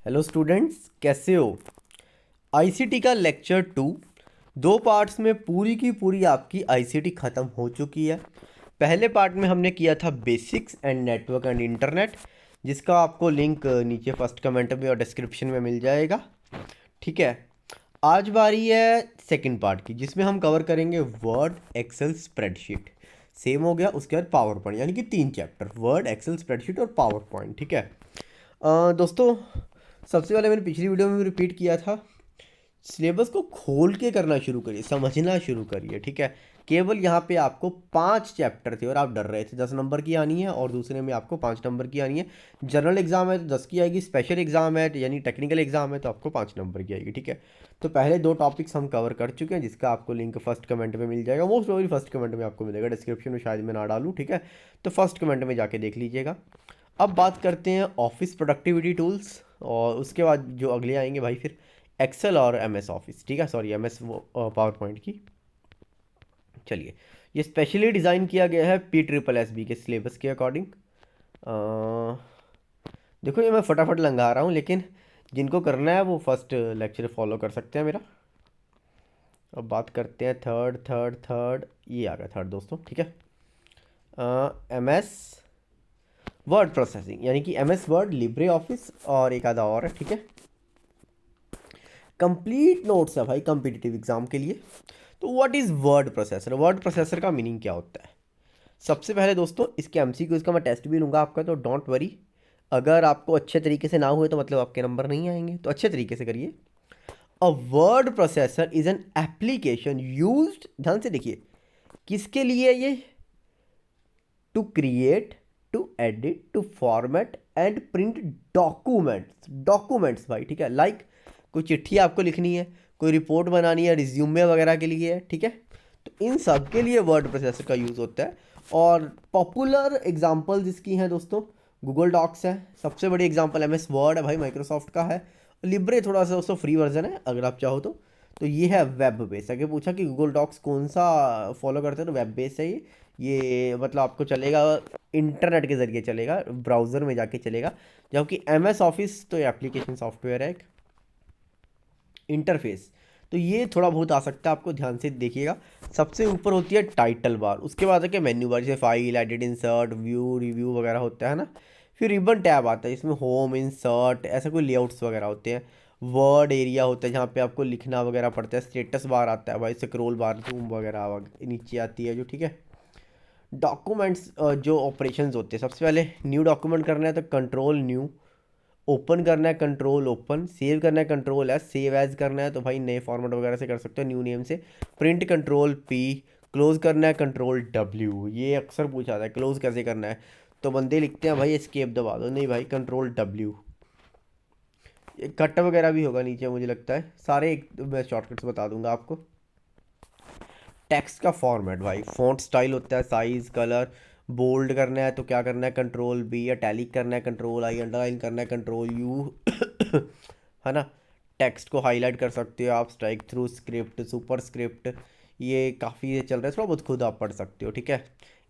Hello students, कैसे हो। ICT का लेक्चर 2 दो पार्ट्स में पूरी की पूरी आपकी आईसीटी ख़त्म हो चुकी है। पहले पार्ट में हमने किया था basics and network and internet, जिसका आपको लिंक नीचे फर्स्ट कमेंट में और डिस्क्रिप्शन में मिल जाएगा। ठीक है, आज बारी है सेकंड पार्ट की, जिसमें हम कवर करेंगे वर्ड, एक्सेल, स्प्रेडशीट। सेम हो गया, उसके बाद पावर पॉइंट, यानी कि 3 चैप्टर, वर्ड, एक्सेल, स्प्रेडशीट और पावर पॉइंट। ठीक है दोस्तों, सबसे पहले मैंने पिछली वीडियो में भी रिपीट किया था, सिलेबस को खोल के करना शुरू करिए, समझना शुरू करिए। ठीक है, केवल यहाँ पे आपको 5 चैप्टर थे और आप डर रहे थे 10 नंबर की आनी है, और दूसरे में आपको 5 नंबर की आनी है। जनरल एग्जाम है तो 10 की आएगी, स्पेशल एग्जाम है यानी टेक्निकल एग्जाम है तो आपको 5 नंबर की आएगी। ठीक है, तो पहले 2 टॉपिक्स हम कवर कर चुके हैं, जिसका आपको लिंक फर्स्ट कमेंट में मिल जाएगा। मोस्ट प्रोबेबली फर्स्ट कमेंट में आपको मिलेगा, डिस्क्रिप्शन में शायद मैं ना डालूँ। ठीक है, तो फर्स्ट कमेंट में जाके देख लीजिएगा। अब बात करते हैं ऑफिस प्रोडक्टिविटी टूल्स, और उसके बाद जो अगले आएंगे भाई फिर एक्सेल और एमएस ऑफिस। ठीक है, सॉरी एमएस वो पावर पॉइंट की। चलिए, ये स्पेशली डिज़ाइन किया गया है PSSB के सिलेबस के अकॉर्डिंग। देखो, ये मैं फटाफट लंघा रहा हूँ, लेकिन जिनको करना है वो फर्स्ट लेक्चर फॉलो कर सकते हैं मेरा। अब बात करते हैं थर्ड थर्ड थर्ड, ये आ गया थर्ड दोस्तों। ठीक है, एमएस वर्ड प्रोसेसिंग, यानी कि एमएस वर्ड, लिब्रे ऑफिस और एक आधा और है। ठीक है, कंप्लीट नोट्स है भाई कम्पिटिटिव एग्जाम के लिए। तो what is word processor, word processor का मीनिंग क्या होता है। सबसे पहले दोस्तों, इसके एमसीक्यूज़ का मैं टेस्ट भी लूँगा आपका, तो डोंट वरी। अगर आपको अच्छे तरीके से ना हुए तो मतलब आपके नंबर नहीं आएंगे, तो अच्छे तरीके से करिए। A word processor is an application used, ध्यान से देखिए, किसके लिए ये, to create, to edit, to format and print documents. Documents भाई, ठीक है, लाइक कोई चिट्ठी आपको लिखनी है, कोई रिपोर्ट बनानी है, रिज्यूमे वगैरह के लिए है। ठीक है, तो इन सब के लिए वर्ड प्रोसेसर का यूज़ होता है। और पॉपुलर एग्जांपल्स इसकी हैं दोस्तों, गूगल डॉक्स है सबसे बड़ी एग्जांपल, एमएस वर्ड है भाई माइक्रोसॉफ्ट का है, लिब्रे थोड़ा सा दोस्तों फ्री वर्जन है अगर आप चाहो तो ये है वेब बेस। अगर पूछा कि गूगल डॉक्स कौन सा फॉलो करते हैं तो वेब बेस है ये मतलब आपको चलेगा इंटरनेट के ज़रिए, चलेगा ब्राउज़र में जाके चलेगा। जबकि एमएस ऑफिस तो एप्लीकेशन सॉफ्टवेयर है एक, इंटरफेस। तो ये थोड़ा बहुत आ सकता है आपको, ध्यान से देखिएगा। सबसे ऊपर होती है टाइटल बार, उसके बाद है कि मेन्यू बार, जैसे file, edit, insert, view, review वगैरह होता है ना। फिर रिबन टैब आता है, इसमें होम, इंसर्ट, ऐसा कोई लेआउट्स वगैरह होते हैं। वर्ड एरिया होता है जहाँ पे आपको लिखना वगैरह पड़ता है। स्टेटस बार आता है भाई, स्क्रॉल बार, जूम वगैरह नीचे आती है जो। ठीक है, डॉक्यूमेंट्स जो ऑपरेशंस होते हैं, सबसे पहले न्यू डॉक्यूमेंट करना है तो कंट्रोल न्यू, ओपन करना है कंट्रोल ओपन, सेव करना है कंट्रोल एस, सेव एज करना है तो भाई नए फॉर्मेट वगैरह से कर सकते हो न्यू नेम से, प्रिंट कंट्रोल पी, क्लोज करना है कंट्रोल डब्ल्यू। ये अक्सर पूछा जाता है क्लोज कैसे करना है, तो बंदे लिखते हैं भाई एस्केप दबा दो, नहीं भाई कंट्रोल डब्ल्यू। कट वगैरह भी होगा नीचे मुझे लगता है, सारे एक मैं शॉर्टकट्स बता दूंगा आपको। टेक्स्ट का फॉर्मेट भाई, फॉन्ट स्टाइल होता है, साइज, कलर, बोल्ड करना है तो क्या करना है कंट्रोल बी, टैलिक करना है कंट्रोल आई, अंडरलाइन करना है कंट्रोल यू है ना। टेक्स्ट को हाईलाइट कर सकते हो आप, strike through, script, super script, ये काफ़ी चल रहा है, थोड़ा बहुत खुद आप पढ़ सकते हो। ठीक है,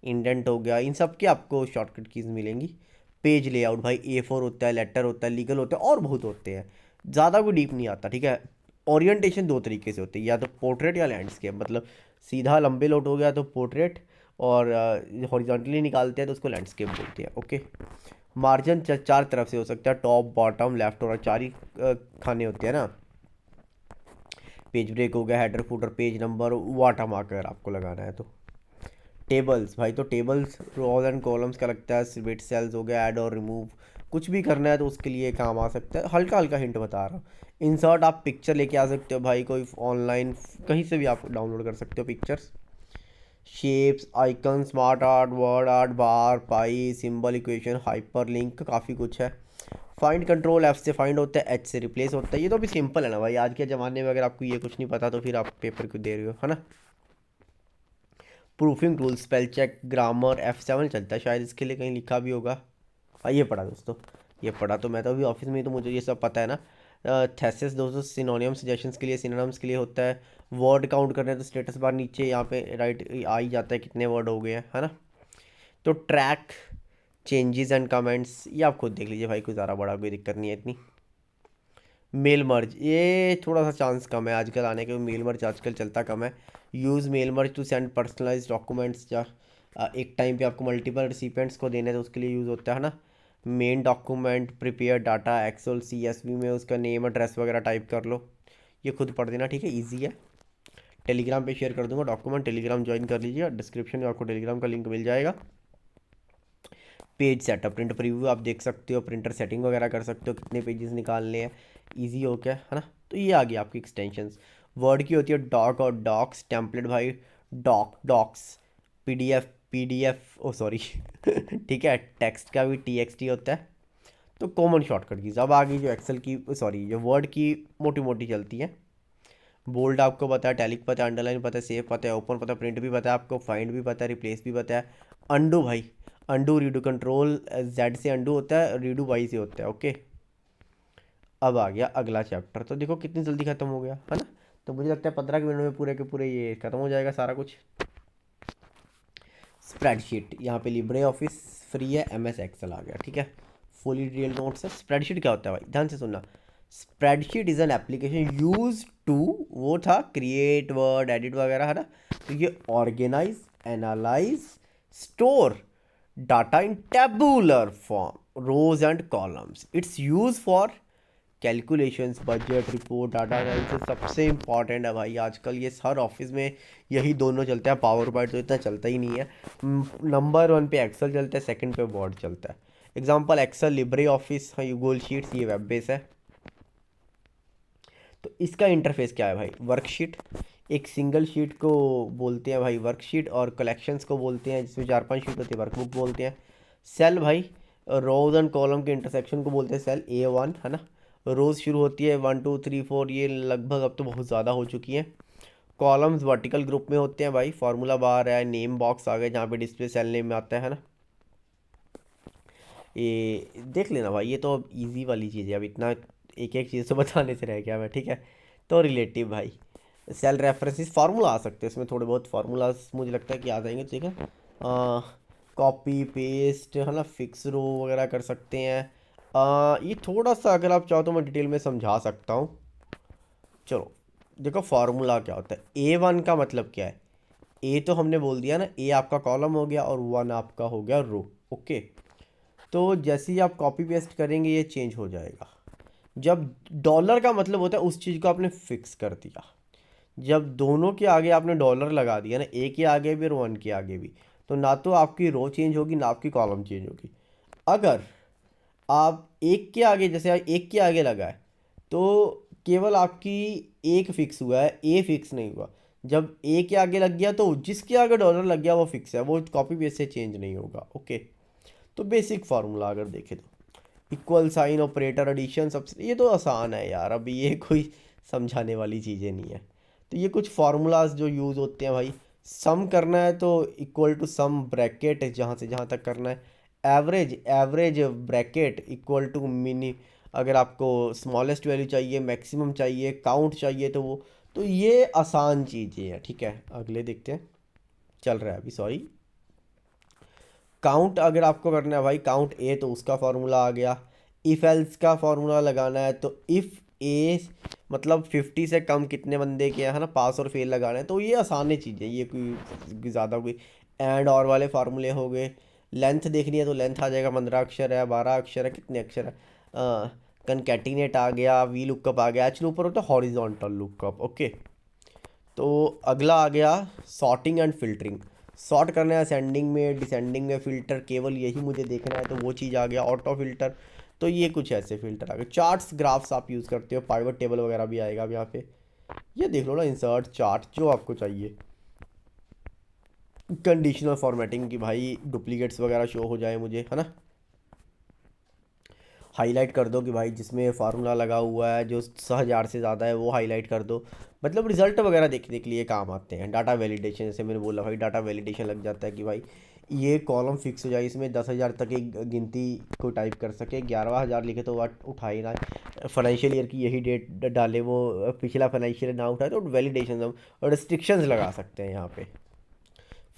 इंडेंट हो गया, इन सब की आपको शॉर्टकट कीज मिलेंगी। पेज लेआउट भाई, A4 होता है, लेटर होता है, लीगल होता है, और बहुत होते हैं, ज़्यादा कोई डीप नहीं आता। ठीक है, ओरिएंटेशन 2 तरीके से होती है, या तो पोर्ट्रेट या लैंडस्केप, मतलब सीधा लंबे लोट हो गया तो पोर्ट्रेट, और हॉरिजॉन्टली निकालते हैं तो उसको लैंडस्केप बोलते हैं। ओके, मार्जिन 4 तरफ से हो सकता है, टॉप, बॉटम, लेफ्ट, और 4 ही खाने होते हैं ना। पेज ब्रेक हो गया, header, footer, page number, water mark अगर आपको लगाना है तो। टेबल्स भाई, तो टेबल्स रोज एंड कॉलम्स का लगता है, सिवेट सेल्स हो गया, ऐड और रिमूव, कुछ भी करना है तो उसके लिए काम आ सकता है, हल्का हल्का हिंट बता रहा हूँ। इंसर्ट, आप पिक्चर लेके आ सकते हो भाई, कोई ऑनलाइन कहीं से भी आप डाउनलोड कर सकते हो pictures. Shapes, icon, smart art, word art, bar, pie, symbol, equation, hyperlink, काफ़ी कुछ है। फाइंड, कंट्रोल एफ से फाइंड होता है, एच से रिप्लेस होता है। ये तो अभी सिंपल है ना भाई, आज के ज़माने में अगर आपको ये कुछ नहीं पता तो फिर आप पेपर क्यों दे रहे हो, है ना। Proofing tool, spell check, grammar, F7 चलता है शायद, इसके लिए कहीं लिखा भी होगा। ये पढ़ा दोस्तों, ये पढ़ा, तो मैं तो अभी ऑफिस में ही, तो मुझे ये सब पता है ना। थेसिस दोस्तों, सिनोनियम सजेशंस के लिए, सिनोनिम्स के लिए होता है। वर्ड काउंट करने तो स्टेटस बार नीचे यहाँ पे राइट आ ही जाता है कितने वर्ड हो गए हैं, है ना। तो ट्रैक चेंजेस एंड कमेंट्स, ये आप खुद देख लीजिए भाई, कोई ज़्यादा बड़ा कोई दिक्कत नहीं है इतनी। मेल मर्ज, ये थोड़ा सा चांस कम है आजकल आने के, मेल मर्ज आजकल चलता कम है। Use mail merge to send personalise documents, या एक टाइम पे आपको मल्टीपल रिसिपेंट्स को देने, तो उसके लिए यूज़ होता है ना। Main document prepare data Excel CSV में उसका नेम एड्रेस वगैरह टाइप कर लो, ये खुद पढ़ देना, ठीक है, ईजी है। टेलीग्राम पे शेयर कर दूंगा डॉक्यूमेंट, टेलीग्राम ज्वाइन कर लीजिए, डिस्क्रिप्शन में आपको टेलीग्राम का लिंक मिल जाएगा। पेज सेटअप, प्रिंट प्रीव्यू आप देख सकते हो, प्रिंटर सेटिंग वगैरह कर सकते हो, कितने पेजेस निकालने हैं, इजी हो गया है ना। तो ये आ गया आपकी एक्सटेंशंस। वर्ड की होती है डॉक और डॉक्स, टेम्पलेट भाई डॉक्स, पीडीएफ ओ सॉरी ठीक है, टेक्स्ट का भी TXT होता है। तो कॉमन शॉर्टकट कीज अब आ गई, जो एक्सेल की सॉरी जो वर्ड की मोटी मोटी चलती है। बोल्ड आपको पता है, टैलिक पता है, अंडरलाइन पता है, सेव पता है, ओपन पता है, प्रिंट भी पता है आपको, फाइंड भी पता है, रिप्लेस भी पता है। अंडू भाई, अंडू रीडू, कंट्रोल Z से अंडू होता है, रीडू Y से होता है, ओके। अब आ गया अगला चैप्टर, तो देखो कितनी जल्दी खत्म हो गया है ना। तो मुझे लगता है 15 मिनट में पूरे के पूरे ये खत्म हो जाएगा सारा कुछ। स्प्रेडशीट, यहाँ पे लिब्रे ऑफिस फ्री है, MS एक्सेल आ गया, ठीक है। फुली डिटेल नोट्स है। स्प्रेडशीट क्या होता है भाई, ध्यान से सुनना। Spreadsheet is an application use to, वो था क्रिएट वर्ड एडिट वगैरह है ना। तो ये organise, analyse, store data in tabular form, rows and columns. It's use for calculations, budget, report, data analysis. सबसे इंपॉर्टेंट है भाई आजकल, ये हर ऑफिस में यही दोनों चलते हैं, पावर पॉइंट तो इतना चलता ही नहीं है। नंबर 1 पे एक्सेल चलता है, सेकंड पे वर्ड चलता है। एग्जांपल एक्सेल, लिब्रे ऑफिस, हाँ, गूगल शीट्स, ये वेब बेस है। तो इसका इंटरफेस क्या है भाई, वर्कशीट, एक सिंगल शीट को बोलते हैं भाई वर्कशीट, और कलेक्शंस को बोलते हैं जिसमें 4-5 शीट होती है, वर्कबुक बोलते हैं। सेल भाई, रोज एंड कॉलम के इंटरसेक्शन को बोलते हैं सेल, A1 है ना। रोज शुरू होती है 1 2 3 4, ये लगभग अब तो बहुत ज़्यादा हो चुकी हैं। कॉलम्स वर्टिकल ग्रुप में होते हैं भाई, फार्मूला बार है, नेम बॉक्स आ गए जहाँ पे डिस्प्ले सेल नेम में आता है ना। ये देख लेना भाई, ये तो अब ईजी वाली चीज़ है, अब इतना एक एक चीज़ तो बताने से रह गया मैं, ठीक है। तो रिलेटिव भाई, सेल रेफरेंसेस, फार्मूला आ सकते हैं इसमें, थोड़े बहुत फार्मूलाज मुझे लगता है कि आ जाएंगे, ठीक है। कॉपी पेस्ट है ना, फिक्स रो वगैरह कर सकते हैं। ये थोड़ा सा अगर आप चाहो तो मैं डिटेल में समझा सकता हूँ। चलो देखो, फार्मूला क्या होता है, A1 का मतलब क्या है। ए तो हमने बोल दिया ना, ए आपका कॉलम हो गया और 1 आपका हो गया रो, ओके। तो जैसे ही आप कॉपी पेस्ट करेंगे ये चेंज हो जाएगा। जब डॉलर का मतलब होता है उस चीज़ को आपने फिक्स कर दिया, जब दोनों के आगे आपने डॉलर लगा दिया ना, ए के आगे भी और 1 के आगे भी, तो ना तो आपकी रो चेंज होगी ना आपकी कॉलम चेंज होगी। अगर आप एक के आगे, जैसे एक के आगे लगा है, तो केवल आपकी एक फिक्स हुआ है, ए फिक्स नहीं हुआ। जब ए के आगे लग गया तो जिसके आगे डॉलर लग गया वो फिक्स है, वो कॉपी पेस्ट से चेंज नहीं होगा, ओके। तो बेसिक फार्मूला अगर देखें तो इक्वल साइन, ऑपरेटर, एडिशन, सबसे ये तो आसान है यार, अभी ये कोई समझाने वाली चीज़ें नहीं है। तो ये कुछ फार्मूलाज जो यूज़ होते हैं भाई, सम करना है तो इक्वल टू सम ब्रैकेट, जहाँ से जहाँ तक करना है। Average, average bracket equal to mini, अगर आपको स्मॉलेस्ट वैल्यू चाहिए, मैक्सिमम चाहिए, काउंट चाहिए, तो वो, तो ये आसान चीज़ें हैं, ठीक है। अगले देखते हैं, चल रहा है अभी, सॉरी। काउंट अगर आपको करना है भाई, काउंट ए, तो उसका फार्मूला आ गया। इफ़ एल्स का फार्मूला लगाना है तो इफ़ ए मतलब 50 से कम कितने बंदे के है ना, पास और फेल लगाना है, तो ये आसान चीज़ें, ये कोई ज़्यादा कोई। एंड और वाले फार्मूले हो गए। लेंथ देखनी है तो लेंथ आ जाएगा, 15 अक्षर है, 12 अक्षर है, कितने अक्षर है। कनकैटिनेट आ गया, वी लुकअप आ गया, एक्चुअली ऊपर होता है हॉरिजॉन्टल लुकअप, ओके। तो अगला आ गया सॉर्टिंग एंड फिल्टरिंग। सॉर्ट करना है असेंडिंग में, डिसेंडिंग में, फ़िल्टर केवल यही मुझे देखना है, तो वो चीज़ आ गया, ऑटो फिल्टर। तो ये कुछ ऐसे फिल्टर आ गए। चार्ट्स, ग्राफ्स आप यूज़ करते हो, पाइवट टेबल वगैरह भी आएगा अब यहाँ पे, ये देख लो ना, इंसर्ट चार्ट जो आपको चाहिए। कंडीशनल फॉर्मेटिंग की भाई डुप्लीकेट्स वगैरह शो हो जाए मुझे, है ना। हाईलाइट कर दो कि भाई जिसमें फार्मूला लगा हुआ है जो 1000 से ज़्यादा है वो हाईलाइट कर दो, मतलब रिजल्ट वगैरह देखने के लिए काम आते हैं। डाटा वैलिडेशन, जैसे मैंने बोला भाई, डाटा वैलिडेशन लग जाता है कि भाई ये कॉलम फिक्स हो जाए, इसमें 10,000 तक एक गिनती को टाइप कर सके, 11,000 लिखे तो वह उठा ही ना, फाइनेंशियल ईयर की यही डेट डाले, वो पिछला फाइनेंशियल ना उठाए, तो वैलिडेशन और रिस्ट्रिक्शंस लगा सकते हैं यहाँ पे।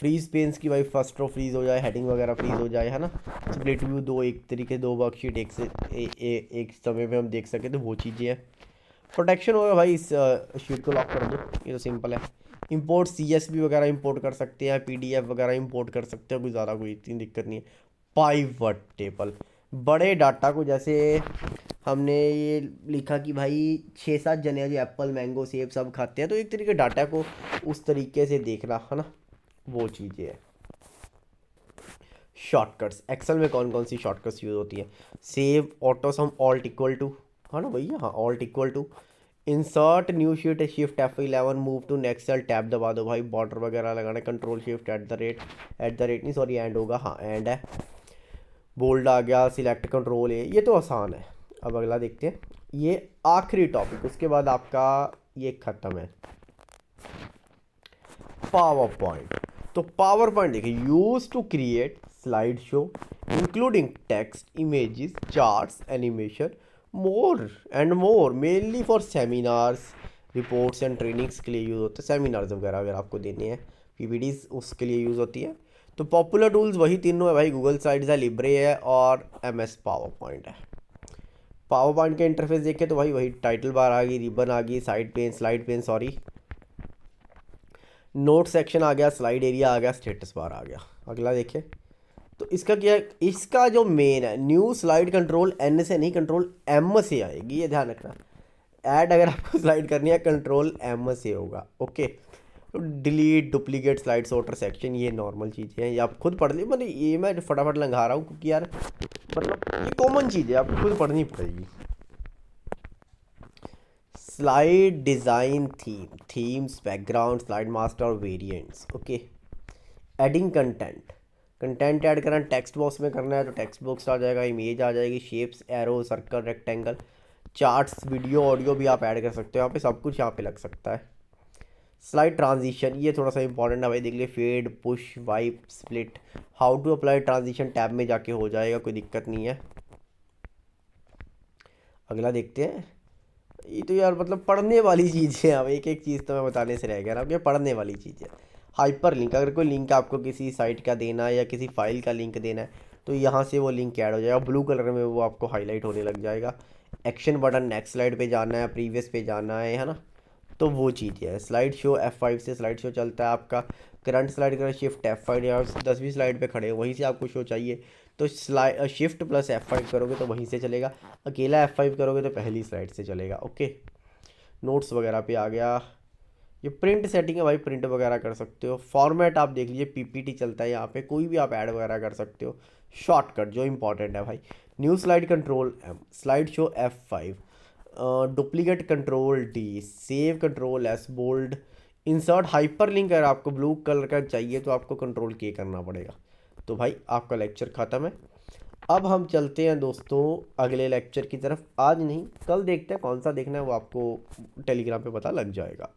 फ्रीज पेन्स की भाई फर्स्ट रो फ्रीज हो जाए, हेडिंग वगैरह फ्रीज हो जाए, है ना। स्प्लिट व्यू, दो एक तरीके दो वर्कशीट एक से एक समय में हम देख सके, तो वो चीज़ें हैं। प्रोटेक्शन होगा भाई, इस शीट को लॉक कर दो, ये तो सिंपल है। इंपोर्ट CSV वगैरह इंपोर्ट कर सकते हैं, PDF वगैरह इंपोर्ट कर सकते हैं, कोई ज़्यादा कोई इतनी दिक्कत नहीं है। पाइवट टेबल, बड़े डाटा को, जैसे हमने ये लिखा कि भाई 6-7 जने जो एप्पल मैंगो सेब सब खाते हैं, तो एक तरीके डाटा को उस तरीके से देखना, है ना, वो चीज़ें है। शॉर्टकट्स, एक्सेल में कौन कौन सी शॉर्टकट्स यूज़ होती है? Save, auto sum, alt equal to, हाँ ना भैया, हाँ alt equal to. Insert new sheet, shift F11, move to next cell, tab दबा दो भाई, बॉर्डर वगैरह लगाना, control shift at the rate नहीं सॉरी एंड होगा, हाँ एंड है। बोल्ड आ गया, सिलेक्ट कंट्रोल ए, ये तो आसान है। अब अगला देखते हैं, ये आखिरी टॉपिक, उसके बाद आपका ये खत्म है। PowerPoint. तो पावर पॉइंट देखिए, use to create slide show including text, images, charts, animation, more and more, mainly for seminars, reports and trainings के लिए यूज़ होता है। सेमिनार्स वगैरह अगर आपको देने हैं, PPTs, उसके लिए यूज़ होती है। तो पॉपुलर टूल्स वही तीनों है भाई, गूगल स्लाइड्स है, लिब्रे है और MS पावर पॉइंट है। पावर पॉइंट का इंटरफेस देखें तो भाई वही टाइटल बार आ गई, रिबन आ गई, slide pane sorry, note section आ गया, स्लाइड एरिया आ गया, स्टेटस बार आ गया। अगला देखें तो इसका क्या है, इसका जो मेन है, न्यू स्लाइड कंट्रोल N से नहीं, कंट्रोल M से आएगी, ये ध्यान रखना। ऐड अगर आपको स्लाइड करनी है, कंट्रोल M से होगा, ओके। तो delete, duplicate slide, sorter section, ये नॉर्मल चीज़ें हैं, ये आप खुद पढ़ ली, मतलब ये मैं फटाफट लंघा रहा हूँ क्योंकि यार मतलब ये कॉमन चीज़ है, आपको खुद पढ़नी पड़ेगी। Slide design, themes, background, slide master और variants, okay. Adding content add करना, टेक्स्ट बॉक्स में करना है तो टेक्स्ट बॉक्स आ जाएगा, इमेज आ जाएगी, shapes, arrow, circle, rectangle, charts, video, audio भी आप ऐड कर सकते हो यहाँ पे, सब कुछ यहाँ पे लग सकता है। स्लाइड ट्रांजिशन, ये थोड़ा सा इंपॉर्टेंट है भाई, देख लिए, fade, push, wipe, split, how to apply transition tab में जाके हो जाएगा, कोई दिक्कत नहीं है। अगला देखते हैं, ये तो यार मतलब पढ़ने वाली चीज़ है, अब एक एक चीज़ तो मैं बताने से रह गया ना, अब ये पढ़ने वाली चीज़ है। हाइपर लिंक, अगर कोई लिंक आपको किसी साइट का देना है या किसी फाइल का लिंक देना है, तो यहाँ से वो लिंक ऐड हो जाएगा, ब्लू कलर में वो आपको हाईलाइट होने लग जाएगा। एक्शन बटन, नेक्स्ट स्लाइड पे जाना है, प्रीवियस पे जाना है ना, तो वो चीज़ है। स्लाइड शो, F5 से स्लाइड शो चलता है आपका। करंट स्लाइड का शिफ्ट F5, या 10वीं स्लाइड पे खड़े हो वहीं से आपको शो चाहिए तो स्लाइड शिफ्ट प्लस F5 करोगे तो वहीं से चलेगा, अकेला F5 करोगे तो पहली स्लाइड से चलेगा, ओके। नोट्स वगैरह पे आ गया। ये प्रिंट सेटिंग है भाई, प्रिंट वगैरह कर सकते हो। फॉर्मेट आप देख लीजिए, PPT चलता है यहाँ पे, कोई भी आप ऐड वगैरह कर सकते हो। शॉर्टकट जो इंपॉर्टेंट है भाई, new slide control M, slide show F5, duplicate control D, save control S, bold, insert hyperlink, अगर आपको ब्लू कलर का चाहिए तो आपको कंट्रोल K करना पड़ेगा। तो भाई आपका लेक्चर ख़त्म है। अब हम चलते हैं दोस्तों अगले लेक्चर की तरफ, आज नहीं कल देखते हैं, कौन सा देखना है वो आपको टेलीग्राम पे पता लग जाएगा।